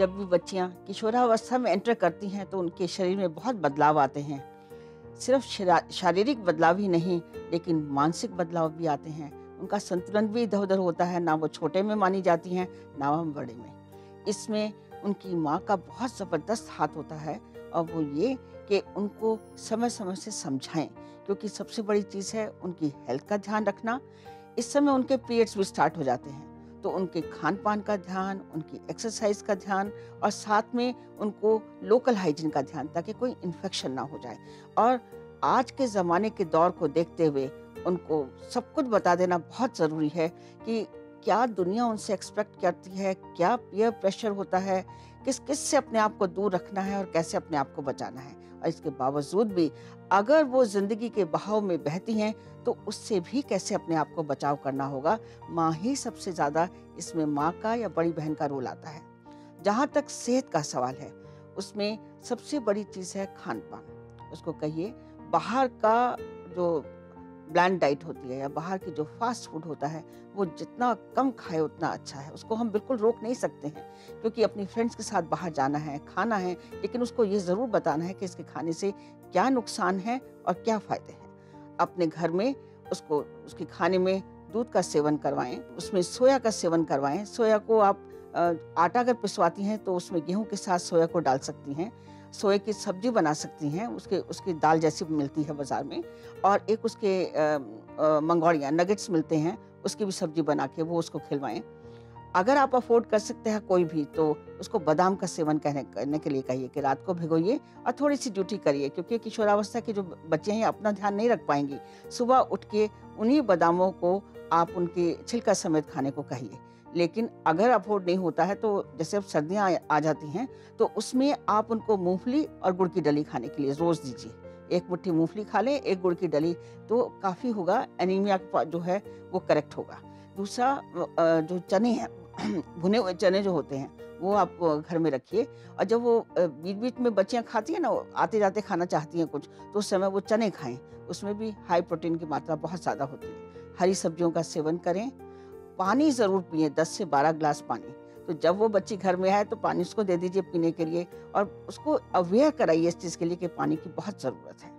जब भी बच्चियाँ किशोरावस्था में एंटर करती हैं तो उनके शरीर में बहुत बदलाव आते हैं। सिर्फ शारीरिक बदलाव ही नहीं, लेकिन मानसिक बदलाव भी आते हैं। उनका संतुलन भी इधर-उधर होता है, ना वो छोटे में मानी जाती हैं, ना वो बड़े में। इसमें उनकी माँ का बहुत ज़बरदस्त हाथ होता है और वो ये कि उनको समय-समय से समझाएँ, क्योंकि सबसे बड़ी चीज़ है उनकी हेल्थ का ध्यान रखना। इस समय उनके पीरियड्स भी स्टार्ट हो जाते हैं, तो उनके खान-पान का ध्यान, उनकी एक्सरसाइज़ का ध्यान और साथ में उनको लोकल हाइजीन का ध्यान, ताकि कोई इन्फेक्शन ना हो जाए। और आज के ज़माने के दौर को देखते हुए उनको सब कुछ बता देना बहुत ज़रूरी है कि क्या दुनिया उनसे एक्सपेक्ट करती है, क्या पीयर प्रेशर होता है, किस-किस से अपने आप को दूर रखना है और कैसे अपने आप को बचाना है। और इसके बावजूद भी अगर वो ज़िंदगी के बहाव में बहती हैं, तो उससे भी कैसे अपने आप को बचाव करना होगा। माँ ही सबसे ज़्यादा इसमें, माँ का या बड़ी बहन का रोल आता है। जहाँ तक सेहत का सवाल है, उसमें सबसे बड़ी चीज़ है खान-पान। उसको कहिए बाहर का जो ब्लैंड डाइट होती है या बाहर की जो फास्ट फूड होता है, वो जितना कम खाए उतना अच्छा है। उसको हम बिल्कुल रोक नहीं सकते हैं, क्योंकि अपनी फ्रेंड्स के साथ बाहर जाना है, खाना है, लेकिन उसको ये ज़रूर बताना है कि इसके खाने से क्या नुकसान है और क्या फ़ायदे हैं। अपने घर में उसको उसके खाने में दूध का सेवन करवाएँ, उसमें सोया का सेवन करवाएँ। सोया को आप आटा अगर पिसवाती हैं तो उसमें गेहूँ के साथ सोया को डाल सकती हैं। सोए की सब्ज़ी बना सकती हैं, उसके उसकी दाल जैसी मिलती है बाज़ार में। और एक उसके मंगोड़ियाँ नगेट्स मिलते हैं, उसकी भी सब्ज़ी बना के वो उसको खिलवाएँ। अगर आप अफ़ोर्ड कर सकते हैं कोई भी, तो उसको बादाम का सेवन करने के लिए कहिए कि रात को भिगोइए और थोड़ी-सी ड्यूटी करिए, क्योंकि किशोरावस्था के जो बच्चे हैं अपना ध्यान नहीं रख पाएँगी। सुबह उठ के उन्हीं बादामों को आप उनके छिलका समेत खाने को कहिए। लेकिन अगर अफ़ोर्ड नहीं होता है, तो जैसे अब सर्दियाँ आ जाती हैं, तो उसमें आप उनको मूँगफली और गुड़ की डली खाने के लिए रोज़ दीजिए। 1 मुट्ठी मूँगफली खा लें, 1 गुड़ की डली, तो काफ़ी होगा, एनीमिया जो है वो करेक्ट होगा। दूसरा जो चने हैं भुने हुए चने जो होते हैं, वो आप घर में रखिए। और जब वो बीच-बीच में बच्चियाँ खाती हैं ना, आते-जाते खाना चाहती हैं कुछ, तो उस समय वो चने खाएँ। उसमें भी हाई प्रोटीन की मात्रा बहुत ज़्यादा होती है। हरी सब्जियों का सेवन करें। पानी ज़रूर पिएँ, 10 से 12 ग्लास पानी। तो जब वो बच्ची घर में आए तो पानी उसको दे दीजिए पीने के लिए, और उसको अवेयर कराइए इस चीज़ के लिए कि पानी की बहुत ज़रूरत है।